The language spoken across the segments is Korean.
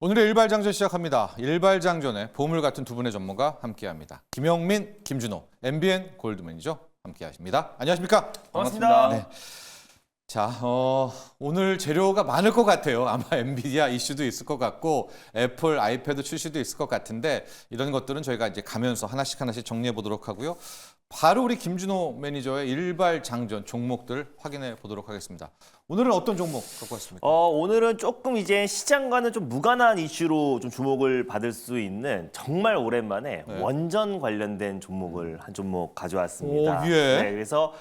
오늘의 일발장전 시작합니다. 일발장전에 보물 같은 두 분의 전문가 함께합니다. 김영민, 김준호, MBN 골드맨이죠. 함께하십니다. 안녕하십니까? 반갑습니다. 네. 자, 오늘 재료가 많을 것 같아요. 아마 엔비디아 이슈도 있을 것 같고 애플, 아이패드 출시도 있을 것 같은데 이런 것들은 저희가 이제 가면서 하나씩 정리해 보도록 하고요. 바로 우리 김준호 매니저의 일발장전 종목들 확인해 보도록 하겠습니다. 오늘은 어떤 종목 갖고 왔습니까? 오늘은 조금 이제 시장과는 좀 무관한 이슈로 좀 주목을 받을 수 있는 정말 오랜만에 네. 원전 관련된 종목을 한 종목 가져왔습니다. 오, 예. 네, 그래서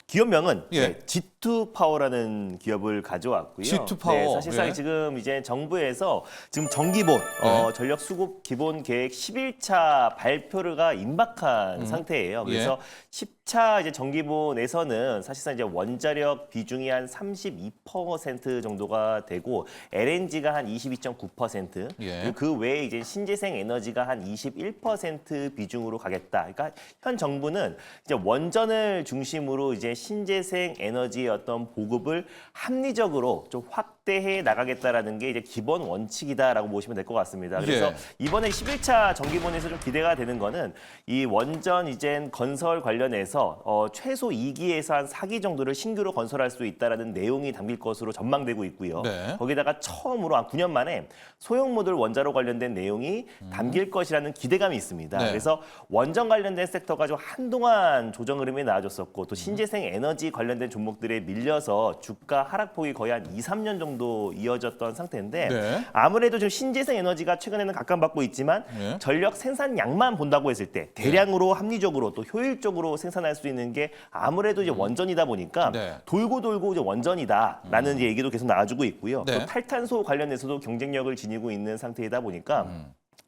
기업명은 예. G2 파워라는 기업을 가져왔고요. G2 파워. 네, 사실상 예. 지금 이제 정부에서 지금 정기본 예. 전력 수급 기본 계획 11차 발표가 임박한 상태예요. 그래서 10차 이제 정기본에서는 사실상 이제 원자력 비중이 한 32% 정도가 되고 LNG가 한 22.9%, 예. 그리고 그 외에 이제 신재생 에너지가 한 21% 비중으로 가겠다. 그러니까 현 정부는 이제 원전을 중심으로 이제 신재생 에너지의 어떤 보급을 합리적으로 좀 확대해 나가겠다라는 게 이제 기본 원칙이다라고 보시면 될 것 같습니다. 그래서 예. 이번에 11차 정기본에서 좀 기대가 되는 거는 이 원전 이제 건설 관련해서 최소 2기에서 한 4기 정도를 신규로 건설할 수 있다라는 내용이 담길 것으로 전망되고 있고요. 네. 거기다가 처음으로 한 9년 만에 소형 모듈 원자로 관련된 내용이 담길 것이라는 기대감이 있습니다. 네. 그래서 원전 관련된 섹터가 좀 한동안 조정 흐름이 나아졌었고 또 신재생 에너지 관련된 종목들에 밀려서 주가 하락폭이 거의 한 2, 3년 정도 이어졌던 상태인데 네. 아무래도 좀 신재생 에너지가 최근에는 각광받고 있지만 네. 전력 생산량만 본다고 했을 때 대량으로 합리적으로 또 효율적으로 생산할 수 있는 게 아무래도 이제 원전이다 보니까 네. 돌고 이제 원전이다라는 이제 얘기도 계속 나와주고 있고요. 네. 또 탈탄소 관련해서도 경쟁력을 지니고 있는 상태이다 보니까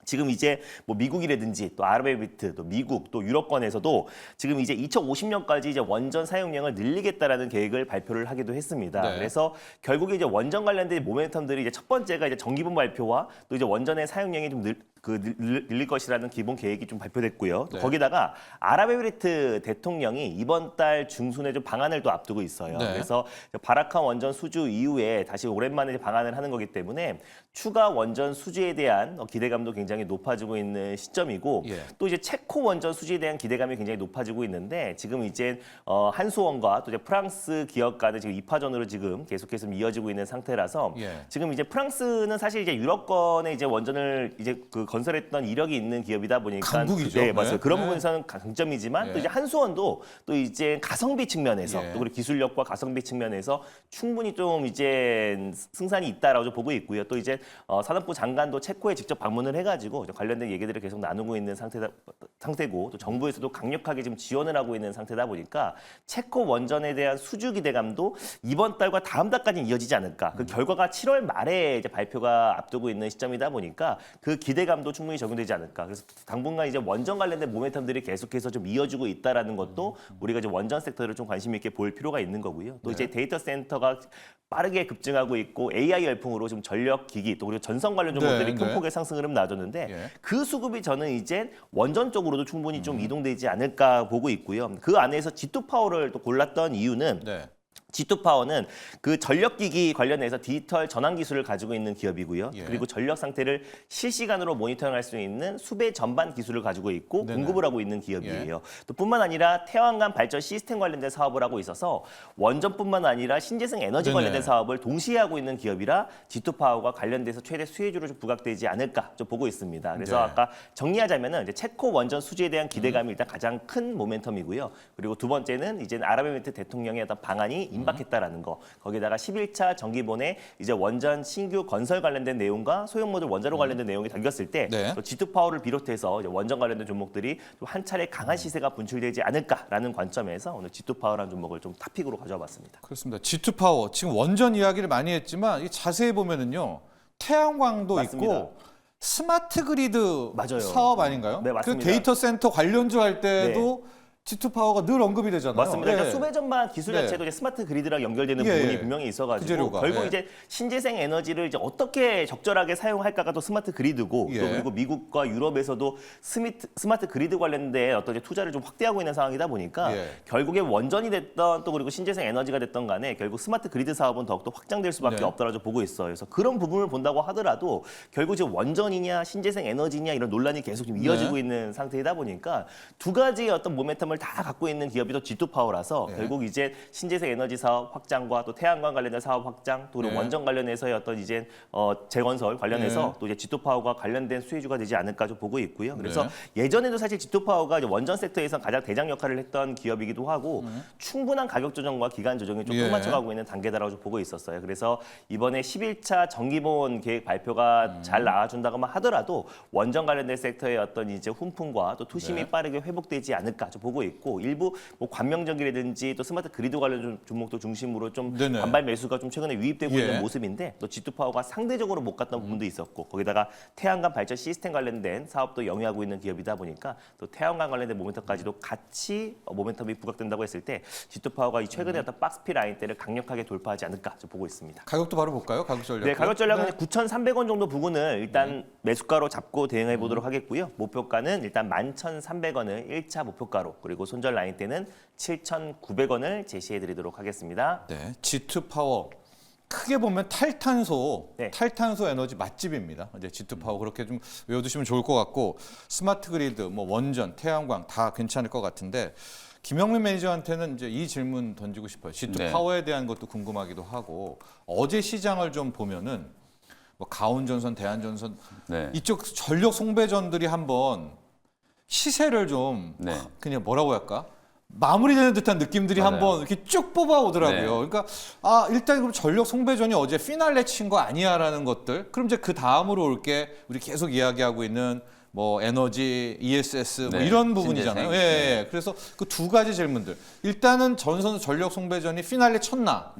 지금 이제 뭐 미국이라든지 또 아랍에미리트, 또 미국, 또 유럽권에서도 지금 이제 2050년까지 이제 원전 사용량을 늘리겠다라는 계획을 발표를 하기도 했습니다. 네. 그래서 결국에 이제 원전 관련된 모멘텀들이 이제 첫 번째가 이제 정기분 발표와 또 이제 원전의 사용량이 좀 늘릴 것이라는 기본 계획이 좀 발표됐고요. 또 네. 거기다가 아랍에미리트 대통령이 이번 달 중순에 좀 방한을 또 앞두고 있어요. 네. 그래서 바라칸 원전 수주 이후에 다시 오랜만에 방한을 하는 거기 때문에 추가 원전 수주에 대한 기대감도 굉장히 높아지고 있는 시점이고 예. 또 이제 체코 원전 수주에 대한 기대감이 굉장히 높아지고 있는데 지금 이제 한수원과 또 이제 프랑스 기업 간의 지금 입하전으로 지금 계속해서 이어지고 있는 상태라서 예. 지금 이제 프랑스는 사실 이제 유럽권에 이제 원전을 이제 건설했던 이력이 있는 기업이다 보니까 강국이죠. 네, 맞아요. 네. 그런 네. 부분에서는 강점이지만 예. 또 이제 한수원도 또 이제 가성비 측면에서 예. 또 그리고 기술력과 가성비 측면에서 충분히 좀 이제 승산이 있다라고 좀 보고 있고요. 또 이제 산업부 장관도 체코에 직접 방문을 해가지고 관련된 얘기들을 계속 나누고 있는 상태고 또 정부에서도 강력하게 지금 지원을 하고 있는 상태다 보니까 체코 원전에 대한 수주 기대감도 이번 달과 다음 달까지 이어지지 않을까. 그 결과가 7월 말에 이제 발표가 앞두고 있는 시점이다 보니까 그 기대감도 충분히 적용되지 않을까. 그래서 당분간 이제 원전 관련된 모멘텀들이 계속해서 좀 이어지고 있다라는 것도 우리가 이제 원전 섹터를 좀 관심 있게 볼 필요가 있는 거고요. 또 이제 데이터 센터가 빠르게 급증하고 있고 AI 열풍으로 좀 전력 기기 또 그리고 전선 관련 종목들이 큰 폭의 상승을 나눠줬는데 예. 그 수급이 저는 이제 원전 쪽으로도 충분히 좀 이동되지 않을까 보고 있고요. 그 안에서 G2 파워를 또 골랐던 이유는 네. G2 파워는 그 전력기기 관련해서 디지털 전환 기술을 가지고 있는 기업이고요. 예. 그리고 전력 상태를 실시간으로 모니터링할 수 있는 수배 전반 기술을 가지고 있고 네네. 공급을 하고 있는 기업이에요. 또 뿐만 아니라 태양광 발전 시스템 관련된 사업을 하고 있어서 원전뿐만 아니라 신재생 에너지 네네. 관련된 사업을 동시에 하고 있는 기업이라 G2 파워가 관련돼서 최대 수혜주로 좀 부각되지 않을까 좀 보고 있습니다. 그래서 네. 아까 정리하자면은 이제 체코 원전 수주에 대한 기대감이 일단 가장 큰 모멘텀이고요. 그리고 두 번째는 이제 아랍에미리트 대통령의 어떤 방안이 임박했다라는 거. 거기다가 11차 정기본에 이제 원전 신규 건설 관련된 내용과 소형 모듈 원자로 관련된 내용이 담겼을 때 네. 또 G2 파워를 비롯해서 이제 원전 관련된 종목들이 좀 한 차례 강한 시세가 분출되지 않을까라는 관점에서 오늘 G2 파워라는 종목을 좀 탑픽으로 가져와 봤습니다. 그렇습니다. G2 파워 지금 원전 이야기를 많이 했지만 이 자세히 보면은요 태양광도 맞습니다. 있고 스마트 그리드 맞아요. 사업 아닌가요? 네, 맞습니다. 그 데이터 센터 관련주 할 때도 G2 파워가 늘 언급이 되잖아요. 맞습니다. 예. 그러니까 수배 전반 기술 네. 자체도 이제 스마트 그리드랑 연결되는 예, 부분이 예. 분명히 그 있어가지고 재료가, 결국 예. 이제 신재생 에너지를 이제 어떻게 적절하게 사용할까가 또 스마트 그리드고 예. 또 그리고 미국과 유럽에서도 스마트 그리드 관련된 어떤 이제 투자를 좀 확대하고 있는 상황이다 보니까 예. 결국에 원전이 됐던 또 그리고 신재생 에너지가 됐던 간에 결국 스마트 그리드 사업은 더욱더 확장될 수밖에 네. 없다라고 보고 있어요. 그래서 그런 부분을 본다고 하더라도 결국 지금 원전이냐 신재생 에너지냐 이런 논란이 계속 좀 이어지고 네. 있는 상태이다 보니까 두 가지의 어떤 모멘텀을 다 갖고 있는 기업이 또 G2 파워라서 네. 결국 이제 신재생 에너지 사업 확장과 또 태양광 관련된 사업 확장 또 그리고 네. 원전 관련해서의 어떤 이제 재건설 관련해서 네. 또 이제 G2 파워가 관련된 수혜주가 되지 않을까 좀 보고 있고요. 그래서 네. 예전에도 사실 G2 파워가 이제 원전 섹터에서 가장 대장 역할을 했던 기업이기도 하고 충분한 가격 조정과 기간 조정이 좀 예. 끝마쳐가고 있는 단계다라고 좀 보고 있었어요. 그래서 이번에 11차 정기본 계획 발표가 잘 나와준다고만 하더라도 원전 관련된 섹터의 어떤 이제 훈풍과 또 투심이 네. 빠르게 회복되지 않을까 좀 보고 있고 일부 뭐 관명전기라든지 또 스마트 그리드 관련 종목도 중심으로 좀 네네. 반발 매수가 좀 최근에 유입되고 예. 있는 모습인데 또 G2 파워가 상대적으로 못 갔던 부분도 있었고 거기다가 태양광 발전 시스템 관련된 사업도 영위하고 있는 기업이다 보니까 또 태양광 관련된 모멘텀까지도 같이 모멘텀이 부각된다고 했을 때 G2 파워가 이 최근에 어떤 박스피 라인대를 강력하게 돌파하지 않을까 좀 보고 있습니다. 가격도 바로 볼까요? 가격 전략. 네, 가격 전략은 9,300원 정도 부근을 일단 매수가로 잡고 대응해 보도록 하겠고요. 목표가는 일단 11,300원을 1차 목표가로 그리고 손절 라인 때는 7,900원을 제시해 드리도록 하겠습니다. 네, G2 파워 크게 보면 탈탄소 네. 에너지 맛집입니다. 이제 G2 파워 그렇게 좀 외워두시면 좋을 것 같고 스마트 그리드, 뭐 원전, 태양광 다 괜찮을 것 같은데 김영민 매니저한테는 이제 이 질문 던지고 싶어요. G2 네. 파워에 대한 것도 궁금하기도 하고 어제 시장을 좀 보면은 뭐 가온전선, 대한전선 네. 이쪽 전력 송배전들이 한번 시세를 좀 네. 그냥 뭐라고 할까? 마무리되는 듯한 느낌들이 맞아요. 한번 이렇게 쭉 뽑아오더라고요. 네. 그러니까 일단 그럼 전력 송배전이 어제 피날레 친 거 아니야라는 것들. 그럼 이제 그 다음으로 올 게 우리 계속 이야기하고 있는 뭐 에너지, ESS 뭐 네. 이런 부분이잖아요. 신재생. 예, 네. 예. 그래서 그 두 가지 질문들. 일단은 전선 전력 송배전이 피날레 쳤나?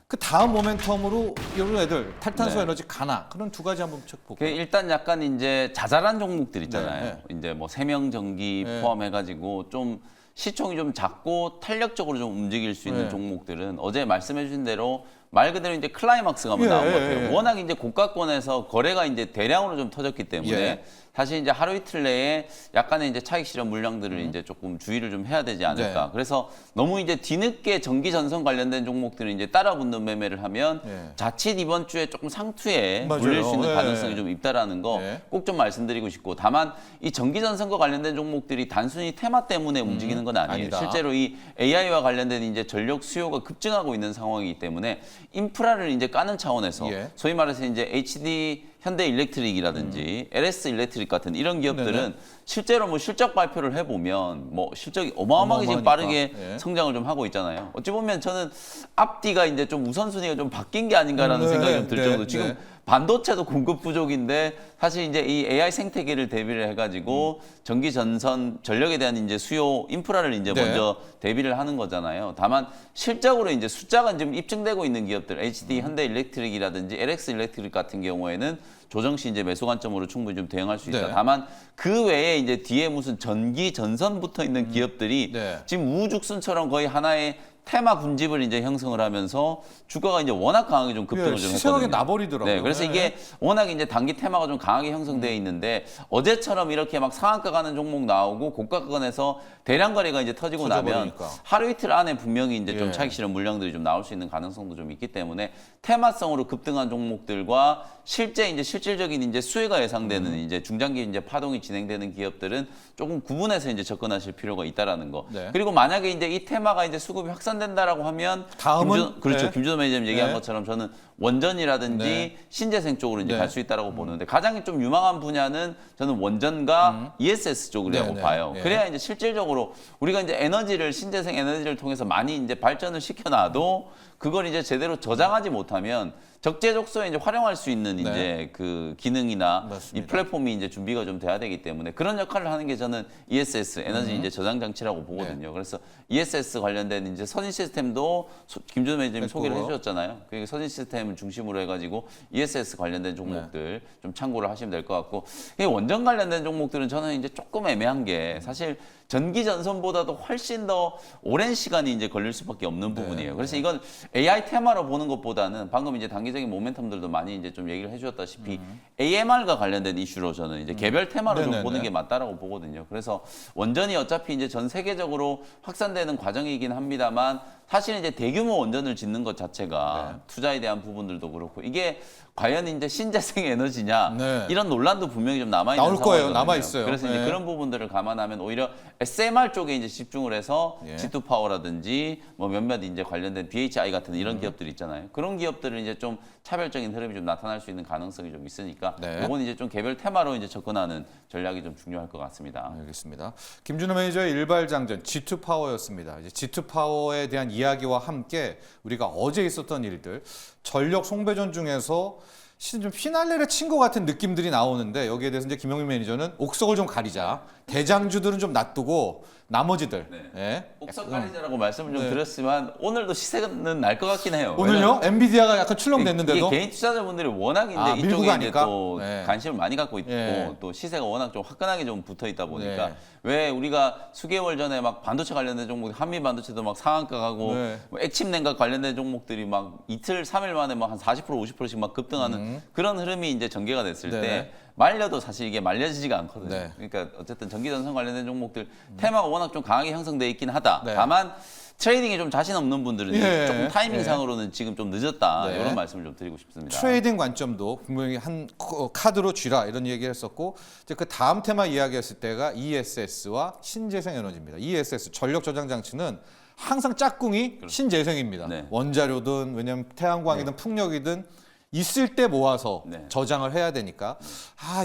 그 다음 모멘텀으로 이런 애들 탈탄소 네. 에너지 가나? 그런 두 가지 한번 책 볼까요? 일단 약간 이제 자잘한 종목들 있잖아요. 네, 이제 뭐 세명전기 네. 포함해가지고 좀 시총이 좀 작고 탄력적으로 좀 움직일 수 있는 네. 종목들은 어제 말씀해주신 대로 말 그대로 이제 클라이막스가 한번 예, 나온 것 예, 같아요. 예. 워낙 이제 고가권에서 거래가 이제 대량으로 좀 터졌기 때문에 예. 사실 이제 하루 이틀 내에 약간의 이제 차익 실현 물량들을 이제 조금 주의를 좀 해야 되지 않을까. 네. 그래서 너무 이제 뒤늦게 전기 전선 관련된 종목들을 이제 따라붙는 매매를 하면 예. 자칫 이번 주에 조금 상투에 맞아요. 몰릴 수 있는 예. 가능성이 좀 있다라는 거 예. 꼭 좀 말씀드리고 싶고 다만 이 전기 전선과 관련된 종목들이 단순히 테마 때문에 움직이는 건 아니에요. 아니다. 실제로 이 AI와 관련된 이제 전력 수요가 급증하고 있는 상황이기 때문에 인프라를 이제 까는 차원에서 예. 소위 말해서 이제 HD 현대 일렉트릭이라든지 LS 일렉트릭 같은 이런 기업들은 네네. 실제로 뭐 실적 발표를 해보면 뭐 실적이 어마어마하게 지금 어마어마하니까. 빠르게 예. 성장을 좀 하고 있잖아요. 어찌 보면 저는 앞뒤가 이제 좀 우선순위가 좀 바뀐 게 아닌가라는 네, 생각이 좀 들 네, 정도. 지금 네. 반도체도 공급 부족인데 사실 이제 이 AI 생태계를 대비를 해가지고 전기 전선 전력에 대한 이제 수요 인프라를 이제 네. 먼저 대비를 하는 거잖아요. 다만 실적으로 이제 숫자가 지금 입증되고 있는 기업들 HD 현대 일렉트릭이라든지 LX 일렉트릭 같은 경우에는 조정 시 이제 매수 관점으로 충분히 좀 대응할 수 있다. 네. 다만 그 외에 이제 뒤에 무슨 전기 전선 붙어 있는 기업들이 네. 지금 우후죽순처럼 거의 하나의 테마 군집을 이제 형성을 하면서 주가가 이제 워낙 강하게 좀 급등을 예, 좀 시세하게 했거든요. 나버리더라고요. 네, 그래서 예. 이게 워낙 이제 단기 테마가 좀 강하게 형성되어 있는데 어제처럼 이렇게 막 상한가 가는 종목 나오고 고가권에서 대량 거래가 이제 터지고 나면 터져버리니까. 하루 이틀 안에 분명히 이제 좀 예. 차익 실현 물량들이 좀 나올 수 있는 가능성도 좀 있기 때문에 테마성으로 급등한 종목들과 실제 이제 실질적인 이제 수혜가 예상되는 이제 중장기 이제 파동이 진행되는 기업들은 조금 구분해서 이제 접근하실 필요가 있다라는 거. 네. 그리고 만약에 이제 이 테마가 이제 수급이 확산된다라고 하면 다음은? 그렇죠. 네. 김준호 매니저님 얘기한 네. 것처럼 저는 원전이라든지 네. 신재생 쪽으로 이제 네. 갈 수 있다라고 보는데 가장 좀 유망한 분야는 저는 원전과 ESS 쪽이라고 네, 네. 봐요. 예. 그래야 이제 실질적으로 우리가 이제 에너지를 신재생 에너지를 통해서 많이 이제 발전을 시켜놔도 그걸 이제 제대로 저장하지 못하면 적재적소에 이제 활용할 수 있는 네. 이제 그 기능이나 맞습니다. 이 플랫폼이 이제 준비가 좀 돼야 되기 때문에 그런 역할을 하는 게 저는 ESS 에너지 이제 저장 장치라고 보거든요. 그래서 ESS 관련된 이제 선진 시스템도 김준호 매니저님이 소개를 해주셨잖아요. 그러니까 선진 시스템을 중심으로 해가지고 ESS 관련된 종목들 좀 참고를 하시면 될 것 같고 이 원전 관련된 종목들은 저는 이제 조금 애매한 게 사실 전기 전선보다도 훨씬 더 오랜 시간이 이제 걸릴 수밖에 없는 부분이에요. 그래서 이건 AI 테마로 보는 것보다는 방금 이제 단기적인 모멘텀들도 많이 이제 좀 얘기를 해주셨다시피 AMR과 관련된 이슈로 저는 이제 개별 테마로 좀 네네네. 보는 게 맞다라고 보거든요. 그래서 원전이 어차피 이제 전 세계적으로 확산되는 과정이긴 합니다만 사실 이제 대규모 원전을 짓는 것 자체가 투자에 대한 부분들도 그렇고 이게 과연 이제 신재생 에너지냐 네. 이런 논란도 분명히 좀 남아 있는 나올 거예요. 상황이거든요. 남아 있어요. 그래서 이제 네. 그런 부분들을 감안하면 오히려 SMR 쪽에 이제 집중을 해서 예. G2 파워라든지 뭐 몇몇 이제 관련된 BHI 같은 음. 이런 기업들 있잖아요. 그런 기업들은 이제 좀 차별적인 흐름이 좀 나타날 수 있는 가능성이 좀 있으니까 네. 이건 이제 좀 개별 테마로 이제 접근하는 전략이 좀 중요할 것 같습니다. 알겠습니다. 김준호 매니저의 일발장전 G2 파워였습니다. 이제 G2 파워에 대한 이야기와 함께 우리가 어제 있었던 일들, 전력 송배전 중에서 좀 피날레를 친 것 같은 느낌들이 나오는데 여기에 대해서 이제 김영민 매니저는 옥석을 좀 가리자. 대장주들은 좀 놔두고 나머지들. 네. 예. 옥석 가리자라고 말씀을 좀 네. 드렸지만 오늘도 시세는 날 것 같긴 해요. 오늘요? 엔비디아가 약간 이게 출렁댔는데도 개인 투자자분들이 워낙 이제 밀고 이쪽에 이제 가니까? 또 네. 관심을 많이 갖고 있고 예. 또 시세가 워낙 좀 화끈하게 좀 붙어 있다 보니까 네. 왜 우리가 수개월 전에 막 반도체 관련된 종목, 한미 반도체도 막 상한가 가고 네. 뭐 액침 냉각 관련된 종목들이 막 이틀, 3일 만에 막 한 40% 50%씩 막 급등하는 그런 흐름이 이제 전개가 됐을 네네. 때 말려도 사실 이게 말려지지가 않거든요. 네. 그러니까 어쨌든 전기전선 관련된 종목들 테마가 워낙 좀 강하게 형성돼 있긴 하다. 네. 다만 트레이딩에 좀 자신 없는 분들은 예. 조금 타이밍상으로는 지금 좀 늦었다. 네. 이런 말씀을 좀 드리고 싶습니다. 트레이딩 관점도 분명히 한 카드로 쥐라 이런 얘기를 했었고 이제 그 다음 테마 이야기했을 때가 ESS와 신재생 에너지입니다. ESS 전력 저장 장치는 항상 짝꿍이 신재생입니다. 네. 원자료든 왜냐면 태양광이든 풍력이든 있을 때 모아서 네. 저장을 해야 되니까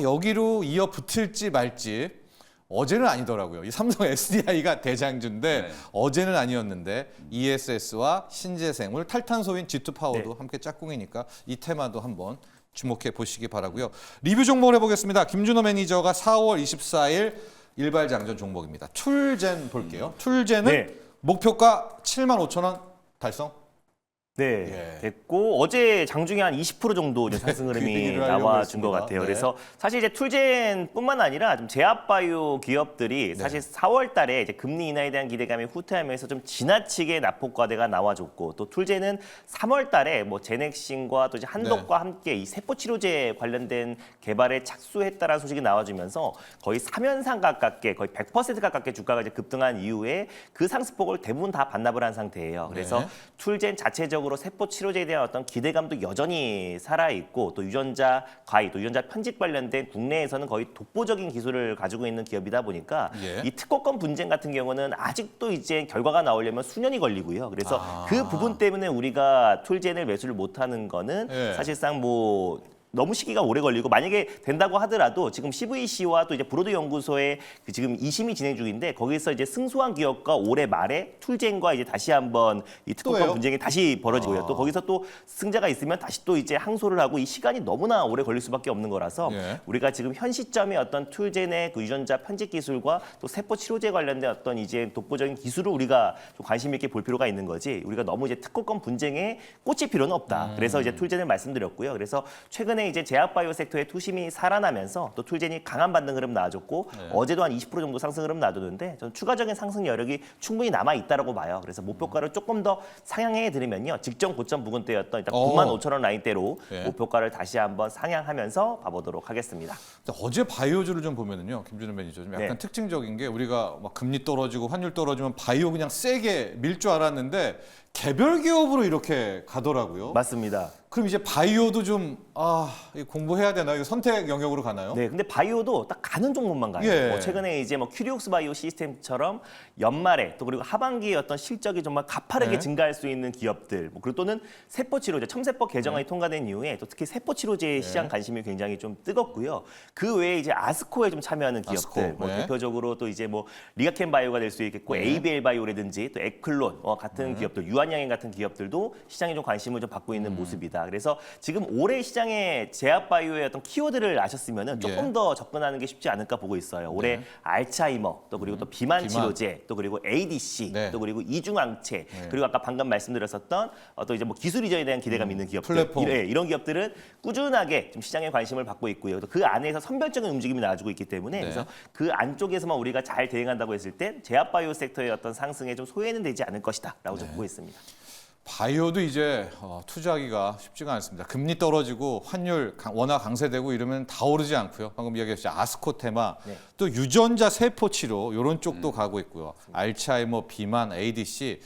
여기로 이어 붙을지 말지 어제는 아니더라고요. 이 삼성 SDI가 대장주인데 네. 어제는 아니었는데 ESS와 신재생, 탈탄소인 G2 파워도 네. 함께 짝꿍이니까 이 테마도 한번 주목해 보시기 바라고요. 리뷰 종목을 해보겠습니다. 김준호 매니저가 4월 24일 일발장전 종목입니다. 툴젠 볼게요. 툴젠은 네. 목표가 75,000원 달성. 네, 예. 됐고 어제 장중에 한 20% 정도 이제 상승 그 흐름이 얘기를 하려고 나와준 것 했습니다. 같아요. 네. 그래서 사실 이제 툴젠뿐만 아니라 좀 제약바이오 기업들이 사실 4월달에 이제 금리 인하에 대한 기대감이 후퇴하면서 좀 지나치게 낙폭과대가 나와줬고 또 툴젠은 3월달에 뭐 제넥신과 또 이제 한독과 함께 이 세포 치료제 관련된 개발에 착수했다라는 소식이 나와주면서 거의 3연상 가깝게 거의 100% 가깝게 주가가 이제 급등한 이후에 그 상승폭을 대부분 다 반납을 한 상태예요. 그래서 네. 툴젠 자체적으로 세포 치료제에 대한 어떤 기대감도 여전히 살아 있고 또 유전자 과이 또 유전자 편집 관련된 국내에서는 거의 독보적인 기술을 가지고 있는 기업이다 보니까 예. 이 특허권 분쟁 같은 경우는 아직도 이제 결과가 나오려면 수년이 걸리고요. 그래서 그 부분 때문에 우리가 툴젠을 매수를 못하는 거는 예. 사실상 뭐 너무 시기가 오래 걸리고 만약에 된다고 하더라도 지금 CVC와 또 이제 브로드 연구소의 그 지금 2심이 진행 중인데 거기서 이제 승소한 기업과 올해 말에 툴젠과 이제 다시 한번 이 특허권 또요? 분쟁이 다시 벌어지고요. 또 거기서 또 승자가 있으면 다시 또 이제 항소를 하고 이 시간이 너무나 오래 걸릴 수밖에 없는 거라서 예. 우리가 지금 현 시점에 어떤 툴젠의 그 유전자 편집 기술과 또 세포 치료제 관련된 어떤 이제 독보적인 기술을 우리가 좀 관심 있게 볼 필요가 있는 거지. 우리가 너무 이제 특허권 분쟁에 꽂힐 필요는 없다. 그래서 이제 툴젠을 말씀드렸고요. 그래서 최근에 이제 제약바이오 섹터의 투심이 살아나면서 또 툴젠이 강한 반등 흐름 나와줬고 어제도 한 20% 정도 상승 흐름 놔두는데 저는 추가적인 상승 여력이 충분히 남아 있다라고 봐요. 그래서 목표가를 조금 더 상향해 드리면요. 직전 고점 부근대였던 일단 95,000원 라인대로 예. 목표가를 다시 한번 상향하면서 봐보도록 하겠습니다. 어제 바이오주를 좀 보면은요, 김준호 매니저 좀 약간 네. 특징적인 게 우리가 막 금리 떨어지고 환율 떨어지면 바이오 그냥 세게 밀 줄 알았는데 개별 기업으로 이렇게 가더라고요. 맞습니다. 그럼 이제 바이오도 좀 이거 공부해야 되나요? 이거 선택 영역으로 가나요? 네, 근데 바이오도 딱 가는 종목만 가요. 예. 뭐 최근에 이제 뭐 큐리옥스 바이오 시스템처럼 연말에 또 그리고 하반기에 어떤 실적이 정말 가파르게 네. 증가할 수 있는 기업들, 뭐 그리고 또는 세포 치료제, 첨세법 개정안이 통과된 이후에 또 특히 세포 치료제 시장 관심이 굉장히 좀 뜨겁고요. 그 외에 이제 아스코에 좀 참여하는 기업들, 아스코, 뭐 네. 대표적으로 또 이제 뭐 리가켄 바이오가 될 수 있겠고 ABL 바이오라든지 또 에클론 같은 기업들, 유한양행 같은 기업들도 시장에 좀 관심을 좀 받고 있는 모습이다. 있습니다. 그래서 지금 올해 시장에 제약바이오의 어떤 키워드를 아셨으면은 조금 예. 더 접근하는 게 쉽지 않을까 보고 있어요. 올해 알츠하이머, 또 그리고 또 비만 치료제, 또 그리고 ADC, 네. 또 그리고 이중항체, 그리고 아까 방금 말씀드렸었던 또 이제 뭐 기술 이전에 대한 기대감 있는 기업들, 플랫폼. 이런 기업들은 꾸준하게 좀 시장에 관심을 받고 있고요. 또 그 안에서 선별적인 움직임이 나와주고 있기 때문에 네. 그래서 그 안쪽에서만 우리가 잘 대응한다고 했을 때 제약바이오 섹터의 어떤 상승에 좀 소외는 되지 않을 것이다라고 좀 보고 있습니다. 바이오도 이제 투자하기가 쉽지가 않습니다. 금리 떨어지고 환율 워낙 강세되고 이러면 다 오르지 않고요. 방금 이야기했죠. 아스코테마, 네. 또 유전자 세포 치료 이런 쪽도 가고 있고요. 알츠하이머, 비만, ADC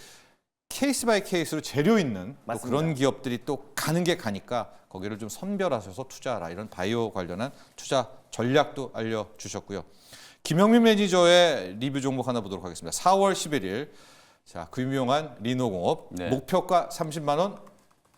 케이스 바이 케이스로 재료 있는 또 맞습니다. 그런 기업들이 또 가는 게 가니까 거기를 좀 선별하셔서 투자하라. 이런 바이오 관련한 투자 전략도 알려주셨고요. 김영민 매니저의 리뷰 종목 하나 보도록 하겠습니다. 4월 11일. 자, 그 유명한 리노공업 네. 목표가 30만 원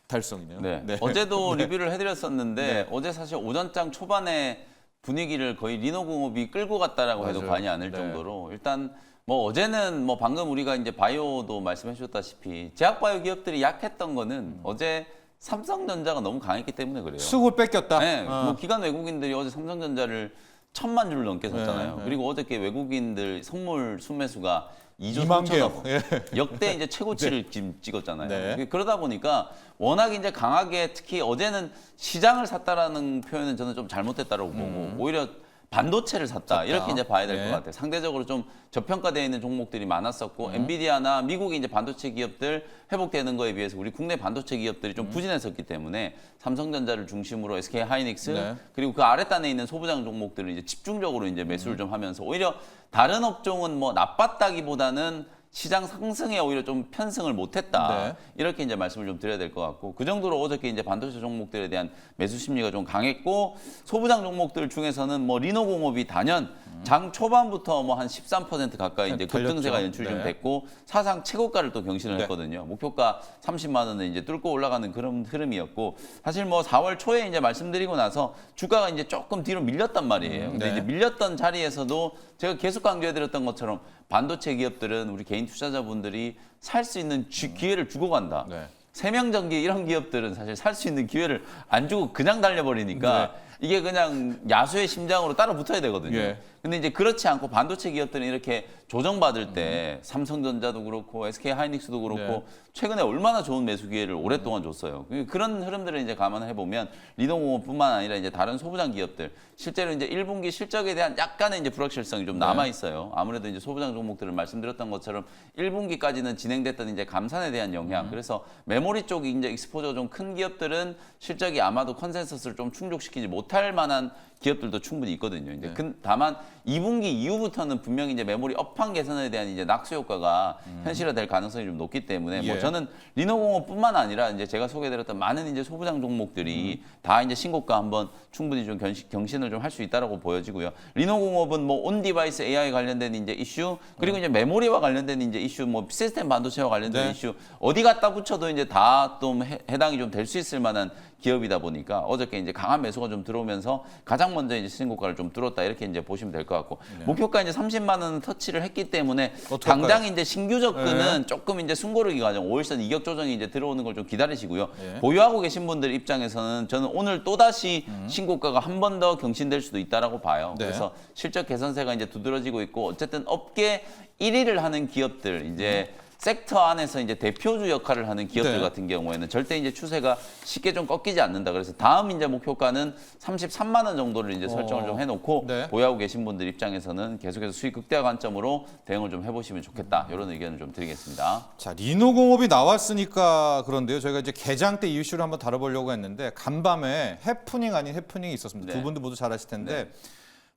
달성이네요. 네. 네. 어제도 리뷰를 해드렸었는데 네. 어제 사실 오전장 초반에 분위기를 거의 리노공업이 끌고 갔다라고 해도 맞아요. 과언이 아닐 네. 정도로 일단 뭐 어제는 뭐 방금 우리가 이제 바이오도 말씀해 주셨다시피 제약바이오 기업들이 약했던 거는 어제 삼성전자가 너무 강했기 때문에 그래요. 수급을 뺏겼다. 네, 뭐 기관 외국인들이 어제 삼성전자를 1,000만 주를 넘게 샀잖아요. 네, 네. 그리고 어저께 외국인들 선물 순매수가 2조 2만 3천억 개요. 예. 역대 이제 최고치를 지금 찍었잖아요. 네. 그러다 보니까 워낙 이제 강하게 특히 어제는 시장을 샀다라는 표현은 저는 좀 잘못됐다라고 보고 오히려 반도체를 샀다 이렇게 이제 봐야 될 것 네. 같아요. 상대적으로 좀 저평가되어 있는 종목들이 많았었고 엔비디아나 미국의 이제 반도체 기업들 회복되는 거에 비해서 우리 국내 반도체 기업들이 좀 부진했었기 때문에 삼성전자를 중심으로 SK 하이닉스 네. 그리고 그 아랫단에 있는 소부장 종목들을 이제 집중적으로 이제 매수를 좀 하면서 오히려 다른 업종은 뭐 나빴다기보다는 시장 상승에 오히려 좀 편승을 못했다. 네. 이렇게 이제 말씀을 좀 드려야 될 것 같고 그 정도로 어저께 이제 반도체 종목들에 대한 매수 심리가 좀 강했고 소부장 종목들 중에서는 뭐 리노공업이 단연 장 초반부터 뭐 한 13% 가까이 이제 달렸죠. 급등세가 연출이 좀 네. 됐고 사상 최고가를 또 경신을 네. 했거든요. 목표가 30만 원을 이제 뚫고 올라가는 그런 흐름이었고 사실 뭐 4월 초에 이제 말씀드리고 나서 주가가 이제 조금 뒤로 밀렸단 말이에요. 근데 네. 이제 밀렸던 자리에서도 제가 계속 강조해드렸던 것처럼 반도체 기업들은 우리 개인 투자자분들이 살 수 있는 기회를 주고 간다. 네. 세명전기 이런 기업들은 사실 살 수 있는 기회를 안 주고 그냥 달려버리니까 네. 이게 그냥 야수의 심장으로 따라 붙어야 되거든요. 예. 근데 이제 그렇지 않고 반도체 기업들은 이렇게 조정받을 때 삼성전자도 그렇고 SK 하이닉스도 그렇고 네. 최근에 얼마나 좋은 매수 기회를 오랫동안 줬어요. 그런 흐름들을 이제 감안해 보면 리노공업뿐만 아니라 이제 다른 소부장 기업들 실제로 이제 1분기 실적에 대한 약간의 이제 불확실성이 좀 남아 있어요. 아무래도 이제 소부장 종목들을 말씀드렸던 것처럼 1분기까지는 진행됐던 이제 감산에 대한 영향. 그래서 메모리 쪽이 이제 익스포저 좀 큰 기업들은 실적이 아마도 컨센서스를 좀 충족시키지 못할 만한 기업들도 충분히 있거든요. 이제 다만 2분기 이후부터는 분명히 이제 메모리 업황 개선에 대한 이제 낙수 효과가 현실화될 가능성이 좀 높기 때문에 뭐 예. 저는 리노공업뿐만 아니라 이제 제가 소개드렸던 많은 이제 소부장 종목들이 다 이제 신고가 한번 충분히 좀 경신을 좀 할 수 있다라고 보여지고요. 리노공업은 뭐 온 디바이스 AI 관련된 이제 이슈 그리고 이제 메모리와 관련된 이제 이슈 뭐 시스템 반도체와 관련된 네. 이슈 어디 갖다 붙여도 이제 다 좀 해당이 좀 될 수 있을 만한 기업이다 보니까 어저께 이제 강한 매수가 좀 들어오면서 가장 먼저 이제 신고가를 좀 뚫었다 이렇게 이제 보시면 될 것 같고 목표가 이제 30만 원 터치를 했기 때문에 어떡할까요? 당장 이제 신규 접근은 조금 이제 숨고르기 과정 5일선 이격 조정이 이제 들어오는 걸 좀 기다리시고요. 예. 보유하고 계신 분들 입장에서는 저는 오늘 또 다시 신고가가 한 번 더 경신될 수도 있다라고 봐요. 네. 그래서 실적 개선세가 이제 두드러지고 있고 어쨌든 업계 1위를 하는 기업들 이제 섹터 안에서 이제 대표주 역할을 하는 기업들 네. 같은 경우에는 절대 이제 추세가 쉽게 좀 꺾이지 않는다. 그래서 다음 이제 목표가는 33만 원 정도를 이제 설정을 좀 해놓고 네. 보유하고 계신 분들 입장에서는 계속해서 수익 극대화 관점으로 대응을 좀 해보시면 좋겠다. 이런 의견을 좀 드리겠습니다. 자, 리노공업이 나왔으니까 그런데요. 저희가 이제 개장 때 이 이슈를 한번 다뤄보려고 했는데 간밤에 해프닝 아닌 해프닝이 있었습니다. 네. 두 분도 모두 잘 아실 텐데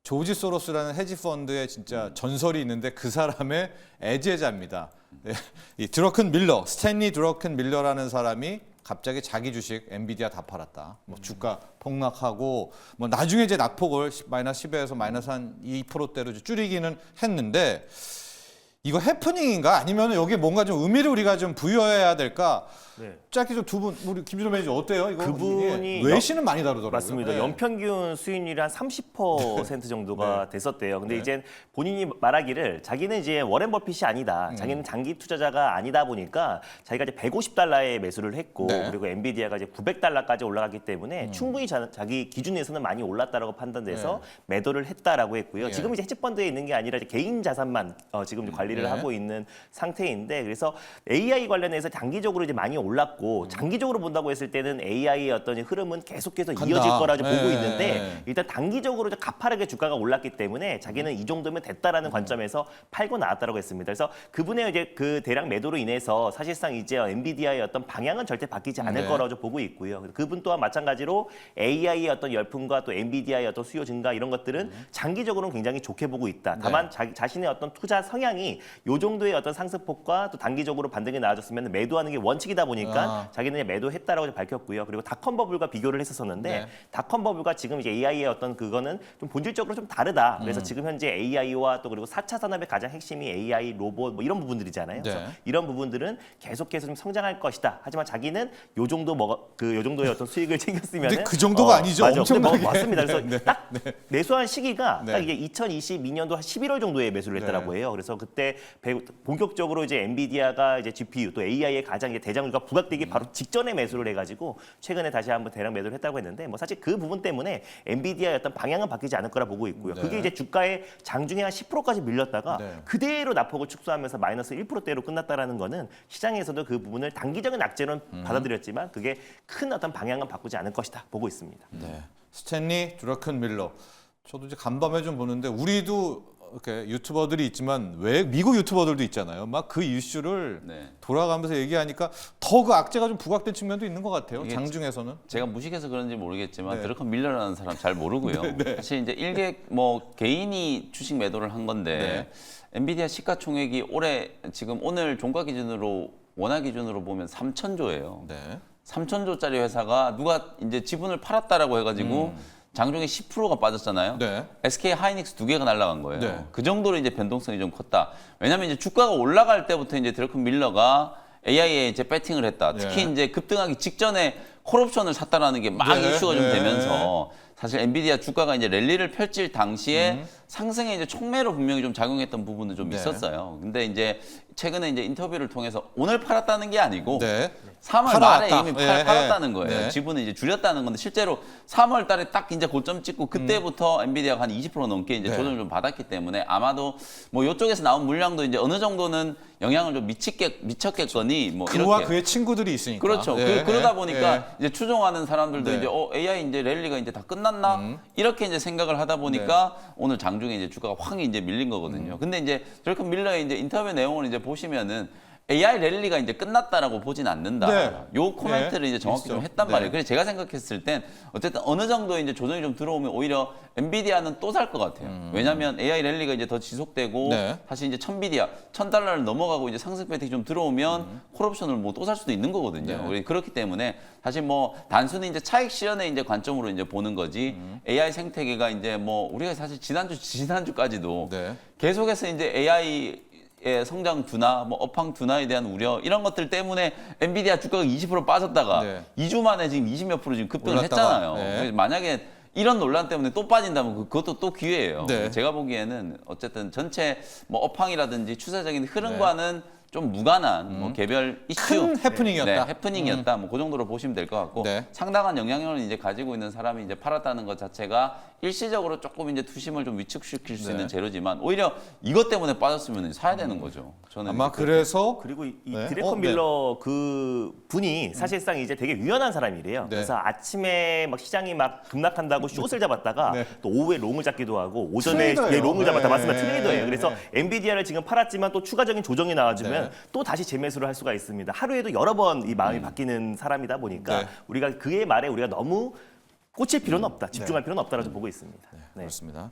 조지 소로스라는 헤지 펀드의 진짜 전설이 있는데 그 사람의 애제자입니다. 네. 이 드러큰 밀러, 스탠리 드러큰 밀러라는 사람이 갑자기 자기 주식 엔비디아 다 팔았다. 뭐 주가 폭락하고 뭐 나중에 이제 낙폭을 마이너스 10에서 마이너스 한 2%대로 줄이기는 했는데 이거 해프닝인가 아니면 여기에 뭔가 좀 의미를 우리가 좀 부여해야 될까? 네. 짧게 좀 두 분 우리 김준호 매니저 어때요? 이거 그분이 외신은 많이 다루더라고요. 맞습니다. 네. 연평균 수익률이 한 30% 정도가 됐었대요. 근데 이제 본인이 말하기를 자기는 이제 워렌 버핏이 아니다. 자기는 장기 투자자가 아니다 보니까 자기가 이제 150달러에 매수를 했고 네. 그리고 엔비디아가 이제 900달러까지 올라갔기 때문에 충분히 자기 기준에서는 많이 올랐다라고 판단돼서 매도를 했다라고 했고요. 네. 지금 이제 헤지펀드에 있는 게 아니라 이제 개인 자산만 지금 이제 관리를 네. 하고 있는 상태인데 그래서 AI 관련해서 장기적으로 이제 많이 올랐고 장기적으로 본다고 했을 때는 AI의 어떤 흐름은 계속해서 간다. 이어질 거라 좀 보고 네. 있는데 일단 단기적으로 가파르게 주가가 올랐기 때문에 자기는 이 정도면 됐다라는 관점에서 팔고 나왔다라고 했습니다. 그래서 그분의 이제 그 대량 매도로 인해서 사실상 이제 엔비디아의 어떤 방향은 절대 바뀌지 않을 네. 거라고 좀 보고 있고요. 그분 또한 마찬가지로 AI의 어떤 열풍과 또 엔비디아의 어떤 수요 증가 이런 것들은 장기적으로는 굉장히 좋게 보고 있다. 다만 자신의 어떤 투자 성향이 요 정도의 어떤 상승폭과 또 단기적으로 반등이 나와줬으면 매도하는 게 원칙이다 보니까 자기는 매도했다라고 밝혔고요. 그리고 닷컴 버블과 비교를 했었었는데 네. 닷컴 버블과 지금 이제 AI의 어떤 그거는 좀 본질적으로 좀 다르다. 그래서 지금 현재 AI와 또 그리고 4차 산업의 가장 핵심이 AI, 로봇 뭐 이런 부분들이잖아요. 네. 그래서 이런 부분들은 계속해서 좀 성장할 것이다. 하지만 자기는 요 정도의 어떤 수익을 챙겼으면 근데 그 정도가 아니죠. 맞아. 근데 엄청나게. 맞습니다. 그래서 네. 딱 매수한 시기가 네. 딱 이게 2022년도 11월 정도에 매수를 했더라고 해요. 그래서 그때 본격적으로 이제 엔비디아가 이제 GPU 또 AI의 가장 이제 대장주가 부각되기 바로 직전에 매수를 해가지고 최근에 다시 한번 대량 매도를 했다고 했는데 뭐 사실 그 부분 때문에 엔비디아의 어떤 방향은 바뀌지 않을 거라 보고 있고요. 네. 그게 이제 주가의 장중에 한 10%까지 밀렸다가 네. 그대로 낙폭을 축소하면서 마이너스 1%대로 끝났다라는 거는 시장에서도 그 부분을 단기적인 악재로는 받아들였지만 그게 큰 어떤 방향은 바꾸지 않을 것이다 보고 있습니다. 네. 스탠리 드러큰 밀러. 저도 이제 간밤에 좀 보는데 우리도 이렇게 유튜버들이 있지만 왜 미국 유튜버들도 있잖아요. 막 그 이슈를 네. 돌아가면서 얘기하니까 더 그 악재가 좀 부각된 측면도 있는 것 같아요. 이게 장중에서는. 제가 무식해서 그런지 모르겠지만 네. 드러컨 밀러라는 사람 잘 모르고요. 사실 이제 일개 뭐 개인이 주식 매도를 한 건데 엔비디아 시가총액이 올해 지금 오늘 종가 기준으로 원화 기준으로 보면 3천조예요. 네. 3천조짜리 회사가 누가 이제 지분을 팔았다라고 해가지고 장중에 10%가 빠졌잖아요. 네. SK 하이닉스 2개가 날아간 거예요. 네. 그 정도로 이제 변동성이 좀 컸다. 왜냐하면 이제 주가가 올라갈 때부터 이제 드러큰 밀러가 AI에 이제 배팅을 했다. 특히 네. 이제 급등하기 직전에 콜옵션을 샀다라는 게 막 네. 이슈가 좀 네. 되면서 사실 엔비디아 주가가 이제 랠리를 펼칠 당시에 상승에 이제 촉매로 분명히 좀 작용했던 부분은 좀 네. 있었어요. 근데 이제 최근에 이제 인터뷰를 통해서 오늘 팔았다는 게 아니고 네. 3월 말에 팔아왔다. 이미 네, 팔았다는 네. 거예요. 네. 지분을 이제 줄였다는 건데 실제로 3월 달에 딱 이제 고점 찍고 그때부터 엔비디아가 한 20% 넘게 이제 네. 조정을 좀 받았기 때문에 아마도 뭐 이쪽에서 나온 물량도 이제 어느 정도는 영향을 좀 미쳤겠거니 뭐 그와 이렇게 그의 친구들이 있으니까. 그렇죠. 네. 그러다 보니까 네. 이제 추종하는 사람들도 네. 이제 AI 이제 랠리가 이제 다 끝났나 이렇게 이제 생각을 하다 보니까 오늘 장중에 이제 주가가 확 이제 밀린 거거든요. 근데 이제 드러큰 밀러의 이제 인터뷰 내용을 이제 보시면은 AI 랠리가 이제 끝났다라고 보진 않는다. 네. 요 코멘트를 네. 이제 정확히 있죠. 좀 했단 네. 말이에요. 그래서 제가 생각했을 땐 어쨌든 어느 정도 이제 조정이 좀 들어오면 오히려 엔비디아는 또 살 것 같아요. 왜냐하면 AI 랠리가 이제 더 지속되고 네. 사실 이제 1000비디아 1000달러를 넘어가고 이제 상승 배팅이 좀 들어오면 콜옵션을 뭐 또 살 수도 있는 거거든요. 네. 그렇기 때문에 사실 뭐 단순히 이제 차익 실현의 이제 관점으로 이제 보는 거지 AI 생태계가 이제 뭐 우리가 사실 지난주까지도 네. 계속해서 이제 AI 의 성장 둔화, 뭐 업황 둔화에 대한 우려 이런 것들 때문에 엔비디아 주가가 20% 빠졌다가 네. 2주 만에 지금 20몇 프로 지금 급등을 올랐다가, 했잖아요. 네. 그래서 만약에 이런 논란 때문에 또 빠진다면 그것도 또 기회예요. 네. 제가 보기에는 어쨌든 전체 뭐 업황이라든지 추세적인 흐름과는 좀 무관한 뭐 개별 이슈 큰 해프닝이었다. 네, 해프닝이었다. 뭐 그 정도로 보시면 될 것 같고 네. 상당한 영향력을 이제 가지고 있는 사람이 이제 팔았다는 것 자체가 일시적으로 조금 이제 투심을 좀 위축시킬 수 네. 있는 재료지만 오히려 이것 때문에 빠졌으면 사야 되는 거죠. 저는 아마 이제 그렇게 그래서 그리고 이 네. 드래컨 네. 밀러 그 분이 사실상 이제 되게 유연한 사람이래요. 네. 그래서 아침에 막 시장이 막 급락한다고 숏을 잡았다가 네. 또 오후에 롱을 잡기도 하고 오전에 트레이더예요. 롱을 잡았다. 네. 맞습니다. 트레이더예요. 그래서 네. 엔비디아를 지금 팔았지만 또 추가적인 조정이 나와주면 네. 또 다시 재매수를 할 수가 있습니다. 하루에도 여러 번 이 마음이 바뀌는 사람이다 보니까 네. 우리가 그의 말에 우리가 너무 꽂힐 필요는 없다. 집중할 필요는 없다라고 보고 있습니다. 네. 그렇습니다.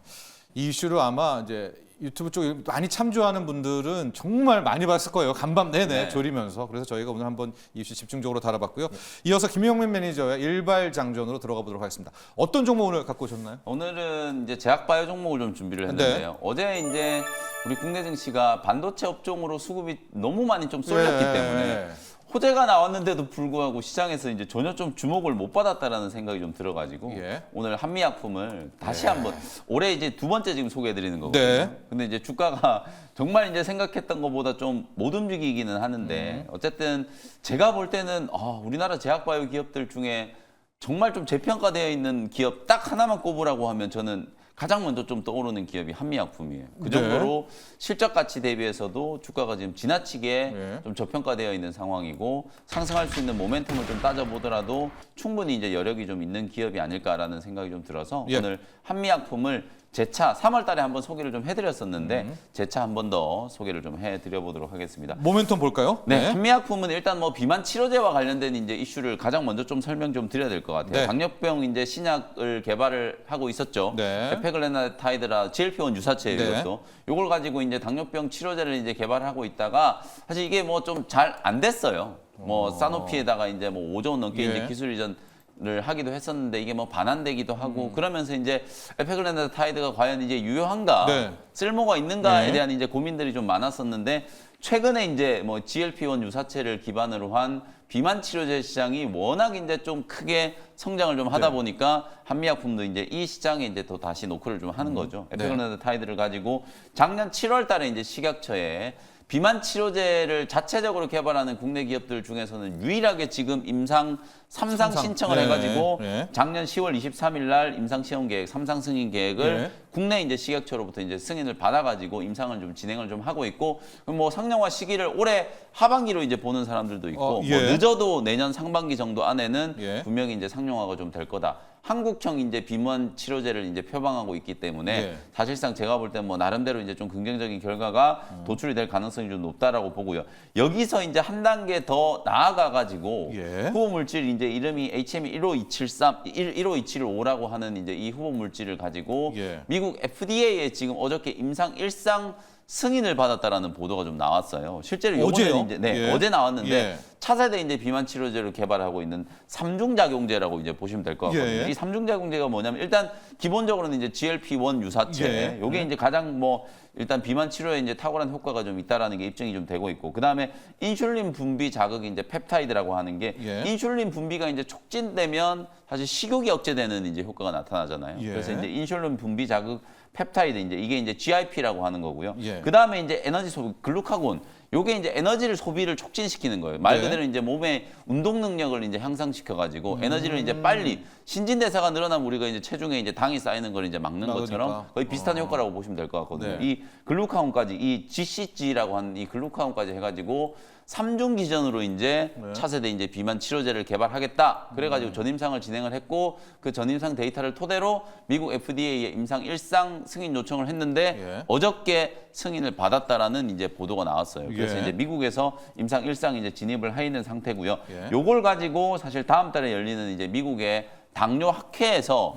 이 이슈를 아마 이제 유튜브 쪽에 많이 참조하는 분들은 정말 많이 봤을 거예요. 간밤 내내 네. 졸이면서. 그래서 저희가 오늘 한번 이 이슈 집중적으로 다뤄봤고요. 이어서 김영민 매니저의 일발장전으로 들어가 보도록 하겠습니다. 어떤 종목 오늘 갖고 오셨나요? 오늘은 이제 제약바이오 종목을 좀 준비를 했는데요. 네. 어제 이제 우리 국내 증시가 반도체 업종으로 수급이 너무 많이 좀 쏠렸기 때문에 호재가 나왔는데도 불구하고 시장에서 이제 전혀 좀 주목을 못 받았다라는 생각이 좀 들어가지고 예. 오늘 한미약품을 다시 한번 올해 이제 두 번째 지금 소개해드리는 거거든요. 네. 근데 이제 주가가 정말 이제 생각했던 것보다 좀 못 움직이기는 하는데 어쨌든 제가 볼 때는 우리나라 제약바이오 기업들 중에 정말 좀 재평가되어 있는 기업 딱 하나만 꼽으라고 하면 저는 가장 먼저 좀 떠오르는 기업이 한미약품이에요. 그 정도로 실적 가치 대비해서도 주가가 지금 지나치게 좀 저평가되어 있는 상황이고 상승할 수 있는 모멘텀을 좀 따져보더라도 충분히 이제 여력이 좀 있는 기업이 아닐까라는 생각이 좀 들어서 오늘 한미약품을 재차 3월 달에 한번 소개를 좀 해드렸었는데 재차 한 번 더 소개를 좀 해드려보도록 하겠습니다. 모멘텀 볼까요? 네, 한미약품은 일단 뭐 비만 치료제와 관련된 이제 이슈를 가장 먼저 좀 설명 좀 드려야 될 것 같아요. 네. 당뇨병 이제 신약을 개발을 하고 있었죠. 네. 에페글레나타이드라 GLP-1 유사체예요. 네. 이것도. 요걸 가지고 이제 당뇨병 치료제를 이제 개발하고 있다가 사실 이게 뭐 좀 잘 안 됐어요. 뭐 사노피에다가 이제 뭐 5조 원 넘게 예. 이제 기술 이전을 하기도 했었는데 이게 뭐 반환되기도 하고 그러면서 이제 에페글레나타이드가 과연 이제 유효한가 네. 쓸모가 있는가에 네. 대한 이제 고민들이 좀 많았었는데 최근에 이제 뭐 GLP-1 유사체를 기반으로 한 비만 치료제 시장이 워낙 이제 좀 크게 성장을 좀 하다 보니까 한미약품도 이제 이 시장에 이제 또 다시 노크를 좀 하는 거죠. 에페글레나타이드를 가지고 작년 7월 달에 이제 식약처에 비만 치료제를 자체적으로 개발하는 국내 기업들 중에서는 유일하게 지금 임상 3상 신청을 네. 해가지고 네. 작년 10월 23일 날 임상 시험 계획, 3상 승인 계획을 네. 국내 이제 식약처로부터 이제 승인을 받아가지고 임상을 좀 진행을 좀 하고 있고 뭐 상용화 시기를 올해 하반기로 이제 보는 사람들도 있고 예. 뭐 늦어도 내년 상반기 정도 안에는 예. 분명히 이제 상용화가 좀 될 거다. 한국형 이제 비만 치료제를 이제 표방하고 있기 때문에 예. 사실상 제가 볼 때 뭐 나름대로 이제 좀 긍정적인 결과가 도출이 될 가능성이 좀 높다라고 보고요. 여기서 이제 한 단계 더 나아가 가지고 예. 후보 물질 이제 이름이 HM15273 15275라고 하는 이제 이 후보 물질을 가지고 예. 미국 FDA에 지금 어저께 임상 1상 승인을 받았다라는 보도가 좀 나왔어요. 실제로 어제요? 요번에 이제 예. 어제 나왔는데 예. 차세대 이제 비만 치료제를 개발하고 있는 삼중작용제라고 이제 보시면 될 것 같거든요. 예. 이 삼중작용제가 뭐냐면 일단 기본적으로는 이제 GLP-1 유사체, 예. 요게 이제 가장 뭐 일단 비만 치료에 이제 탁월한 효과가 좀 있다라는 게 입증이 좀 되고 있고, 그 다음에 인슐린 분비 자극이 이제 펩타이드라고 하는 게 예. 인슐린 분비가 이제 촉진되면 사실 식욕이 억제되는 이제 효과가 나타나잖아요. 예. 그래서 이제 인슐린 분비 자극 펩타이드 이게 이제 GIP라고 하는 거고요. 예. 그 다음에 이제 에너지 소비 글루카곤. 요게 이제 에너지를 소비를 촉진시키는 거예요. 말 네. 그대로 이제 몸의 운동 능력을 이제 향상시켜가지고 에너지를 이제 빨리 신진대사가 늘어나면 우리가 이제 체중에 이제 당이 쌓이는 걸 이제 막는 막으니까. 것처럼 거의 비슷한 효과라고 보시면 될 것 같거든요. 네. 이 글루카곤까지 이 GCG라고 하는 이 글루카곤까지 해가지고 3중 기전으로 이제 네. 차세대 이제 비만 치료제를 개발하겠다. 그래가지고 전임상을 진행을 했고 그 전임상 데이터를 토대로 미국 FDA에 임상 1상 승인 요청을 했는데 예. 어저께 승인을 받았다라는 이제 보도가 나왔어요. 그래서 예. 이제 미국에서 임상 1상 이제 진입을 해 있는 상태고요. 예. 요걸 가지고 사실 다음 달에 열리는 이제 미국의 당뇨 학회에서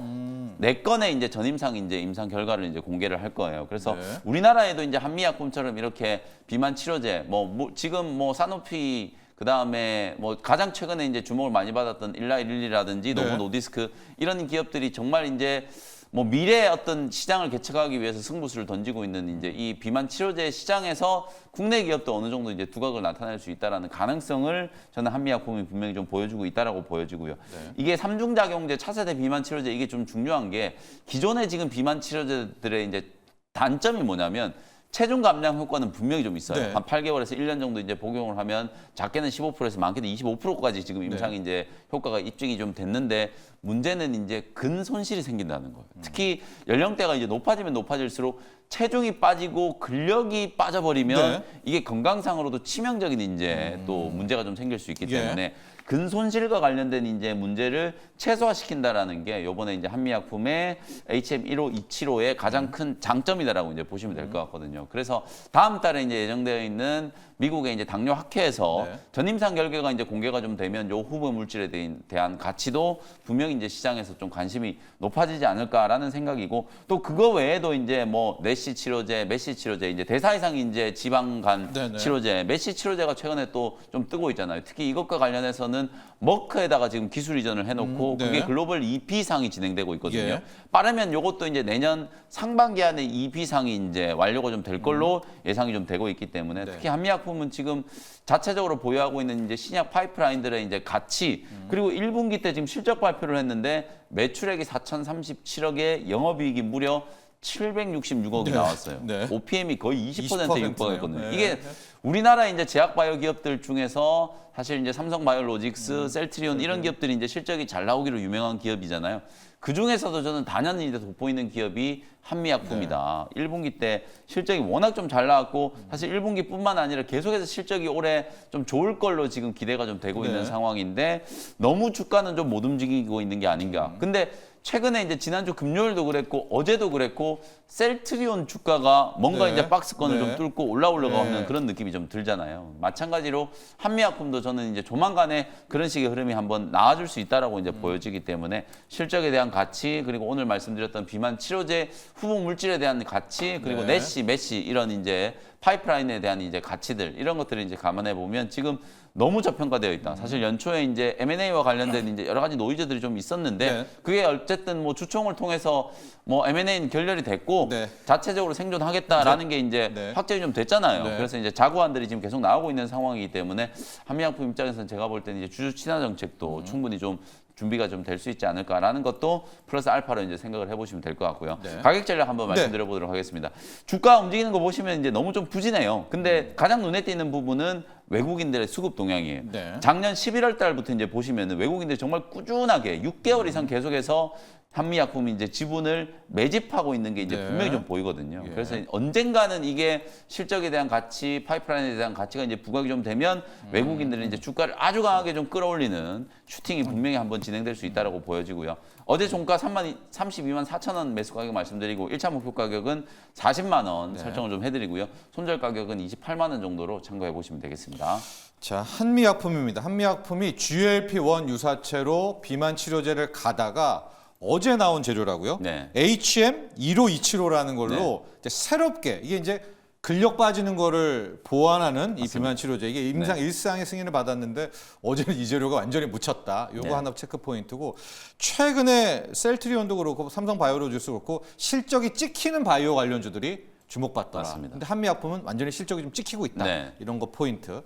네 건의 이제 전임상 이제 임상 결과를 이제 공개를 할 거예요. 그래서 네. 우리나라에도 이제 한미약품처럼 이렇게 비만 치료제 지금 뭐 사노피 그 다음에 뭐 가장 최근에 이제 주목을 많이 받았던 일라일리라든지 네. 노보 노디스크 이런 기업들이 정말 이제 뭐 미래의 어떤 시장을 개척하기 위해서 승부수를 던지고 있는 이제 이 비만 치료제 시장에서 국내 기업도 어느 정도 이제 두각을 나타낼 수 있다라는 가능성을 저는 한미약품이 분명히 좀 보여주고 있다라고 보여지고요. 네. 이게 삼중작용제 차세대 비만 치료제 이게 좀 중요한 게 기존의 지금 비만 치료제들의 이제 단점이 뭐냐면 체중 감량 효과는 분명히 좀 있어요. 네. 한 8개월에서 1년 정도 이제 복용을 하면 작게는 15%에서 많게는 25%까지 지금 임상 이제 효과가 입증이 좀 됐는데 문제는 이제 근 손실이 생긴다는 거예요. 특히 연령대가 이제 높아지면 높아질수록 체중이 빠지고 근력이 빠져버리면 네. 이게 건강상으로도 치명적인 이제 또 문제가 좀 생길 수 있기 예. 때문에 근손실과 관련된 이제 문제를 최소화시킨다라는 게 요번에 이제 한미약품의 HM1527호의 가장 큰 장점이다라고 이제 보시면 될 것 같거든요. 그래서 다음 달에 이제 예정되어 있는 미국의 이제 당뇨 학회에서 네. 전임상 결과가 이제 공개가 좀 되면 요 후보 물질에 대한 가치도 분명히 이제 시장에서 좀 관심이 높아지지 않을까라는 생각이고 또 그거 외에도 이제 뭐 내시 치료제, 메시 치료제 이제 대사 이상 이제 지방간 네네. 치료제, 메시 치료제가 최근에 또 좀 뜨고 있잖아요. 특히 이것과 관련해서는 머크에다가 지금 기술 이전을 해놓고 네. 그게 글로벌 EP상이 진행되고 있거든요. 예. 빠르면 이것도 이제 내년 상반기 안에 EP상이 이제 완료가 좀 될 걸로 예상이 좀 되고 있기 때문에 네. 특히 한미약품은 지금 자체적으로 보유하고 있는 이제 신약 파이프라인들의 이제 가치 그리고 1분기 때 지금 실적 발표를 했는데 매출액이 4,037억에 영업이익이 무려 766억이 네. 나왔어요. 네. OPM이 거의 20%에 20% 육박했거든요. 네요. 이게 우리나라 이제 제약바이오 기업들 중에서 사실 이제 삼성바이오로직스, 셀트리온 이런 기업들이 이제 실적이 잘 나오기로 유명한 기업이잖아요. 그 중에서도 저는 단연히 이제 돋보이는 기업이 한미약품이다. 1분기 때 실적이 워낙 좀 잘 나왔고 사실 1분기뿐만 아니라 계속해서 실적이 올해 좀 좋을 걸로 지금 기대가 좀 되고 있는 네. 상황인데 너무 주가는 좀 못 움직이고 있는 게 아닌가. 근데 최근에 이제 지난주 금요일도 그랬고 어제도 그랬고 셀트리온 주가가 뭔가 네. 이제 박스권을 네. 좀 뚫고 올라오려고 네. 하는 그런 느낌이 좀 들잖아요. 마찬가지로 한미약품도 저는 이제 조만간에 그런 식의 흐름이 한번 나아질 수 있다라고 이제 보여지기 때문에 실적에 대한 가치 그리고 오늘 말씀드렸던 비만 치료제 후보 물질에 대한 가치 그리고 네. 내시, 메시 이런 이제 파이프라인에 대한 이제 가치들 이런 것들을 이제 감안해 보면 지금 너무 저평가되어 있다. 사실 연초에 이제 M&A와 관련된 이제 여러 가지 노이즈들이 좀 있었는데 네. 그게 어쨌든 뭐 주총을 통해서 뭐 M&A는 결렬이 됐고 네. 자체적으로 생존하겠다라는 게 이제 네. 확정이 좀 됐잖아요. 네. 그래서 이제 자구안들이 지금 계속 나오고 있는 상황이기 때문에 한미약품 입장에서는 제가 볼 때는 이제 주주 친화 정책도 충분히 좀 준비가 좀 될 수 있지 않을까라는 것도 플러스 알파로 이제 생각을 해보시면 될 것 같고요. 네. 가격 전략 한번 말씀드려 보도록 하겠습니다. 주가 움직이는 거 보시면 이제 너무 좀 부진해요. 근데 가장 눈에 띄는 부분은 외국인들의 수급 동향이에요. 네. 작년 11월 달부터 이제 보시면은 외국인들이 정말 꾸준하게 6개월 이상 계속해서 한미약품이 이제 지분을 매집하고 있는 게 이제 네. 분명히 좀 보이거든요. 예. 그래서 언젠가는 이게 실적에 대한 가치, 파이프라인에 대한 가치가 이제 부각이 좀 되면 외국인들은 이제 주가를 아주 강하게 좀 끌어올리는 슈팅이 분명히 한번 진행될 수 있다라고 보여지고요. 어제 종가 32만 4천 원 매수 가격 말씀드리고 1차 목표 가격은 40만 원 네. 설정을 좀 해드리고요. 손절 가격은 28만 원 정도로 참고해 보시면 되겠습니다. 자, 한미약품입니다. 한미약품이 GLP-1 유사체로 비만 치료제를 가다가 어제 나온 재료라고요. 네. HM1527호라는 걸로 이제 새롭게 이게 이제 근력 빠지는 거를 보완하는 이 비만 치료제 이게 일상의 승인을 받았는데 어제는 이 재료가 완전히 묻혔다. 요거 네. 하나 체크 포인트고 최근에 셀트리온도 그렇고 삼성바이오로직스 그렇고 실적이 찍히는 바이오 관련주들이 주목받더라. 맞습니다. 근데 한미약품은 완전히 실적이 좀 찍히고 있다. 네. 이런 거 포인트.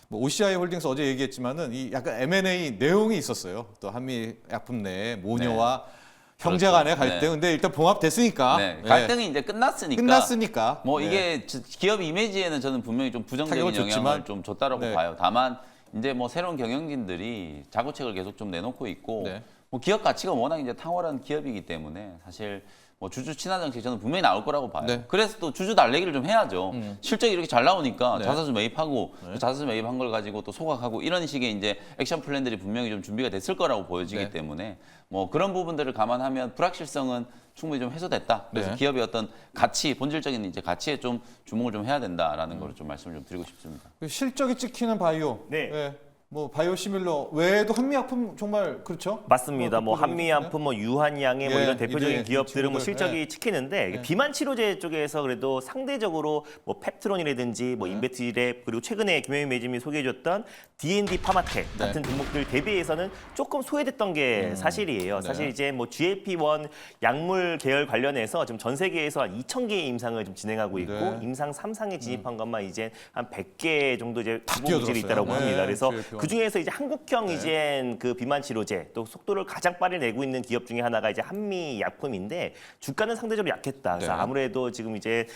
뭐 OCI 홀딩스 어제 얘기했지만은 이 약간 M&A 내용이 있었어요. 또 한미약품 내에 모녀와 형제 간의 그렇죠. 갈등. 근데 일단 봉합됐으니까. 네, 네. 갈등이 이제 끝났으니까. 끝났으니까. 뭐 네. 이게 기업 이미지에는 저는 분명히 좀 부정적인 타격을 영향을 줬지만, 좀 줬다라고 네. 봐요. 다만 이제 뭐 새로운 경영진들이 자구책을 계속 좀 내놓고 있고 네. 뭐 기업 가치가 워낙 이제 탕월한 기업이기 때문에 사실 뭐 주주 친화 정책 저는 분명히 나올 거라고 봐요. 네. 그래서 또 주주 달래기를 좀 해야죠. 실적이 이렇게 잘 나오니까 네. 자사주 매입하고 또 자사주 매입한 걸 가지고 또 소각하고 이런 식의 이제 액션 플랜들이 분명히 좀 준비가 됐을 거라고 보여지기 네. 때문에 뭐 그런 부분들을 감안하면 불확실성은 충분히 좀 해소됐다. 그래서 네. 기업의 어떤 가치, 본질적인 이제 가치에 좀 주목을 좀 해야 된다라는 걸 좀 말씀을 좀 드리고 싶습니다. 그 실적이 찍히는 바이오. 네. 뭐 바이오 시밀러 외에도 한미약품 정말 그렇죠? 맞습니다. 뭐 한미약품, 뭐 유한양해 뭐 예, 이런 대표적인 이들 기업들은 뭐 친구들, 실적이 찍히는데 비만 치료제 쪽에서 그래도 상대적으로 뭐 펩트론이라든지 뭐 인베티랩 그리고 최근에 김영민 매님이 소개해줬던 D&D 파마텍 같은 종목들 대비해서는 조금 소외됐던 게 사실이에요. 사실 이제 뭐 GLP-1 약물 계열 관련해서 지금 전 세계에서 한 2,000개의 임상을 좀 진행하고 있고 네. 임상 3상에 진입한 것만 이제 한 100개 정도 이제 다 주목물질이 있다라고 뛰어들었어요. 합니다. 네, 그래서 GLP-1. 그 중에서 이제 한국형 이제 그 비만 치료제 또 속도를 가장 빠르게 내고 있는 기업 중에 하나가 이제 한미약품인데 주가는 상대적으로 약했다. 그래서 네. 아무래도 지금 이제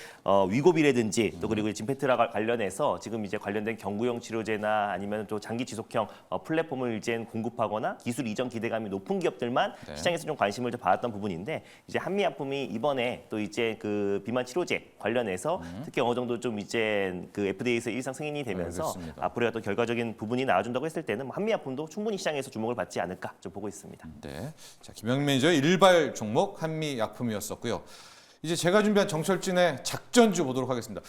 위고비라든지 또 그리고 진페트라 관련해서 지금 이제 관련된 경구용 치료제나 아니면 또 장기 지속형 플랫폼을 이제 공급하거나 기술 이전 기대감이 높은 기업들만 네. 시장에서 좀 관심을 좀 받았던 부분인데 이제 한미약품이 이번에 또 이제 그 비만 치료제 관련해서 특히 어느 정도 좀 이제 그 FDA에서 일상 승인이 되면서 알겠습니다. 앞으로 또 결과적인 부분이 나와준다. 본다고 했을 때는 뭐 한미약품도 충분히 시장에서 주목을 받지 않을까 좀 보고 있습니다. 네. 자, 김영민 매니저의 일발 종목 한미약품이었었고요. 이제 제가 준비한 정철진의 작전주 보도록 하겠습니다.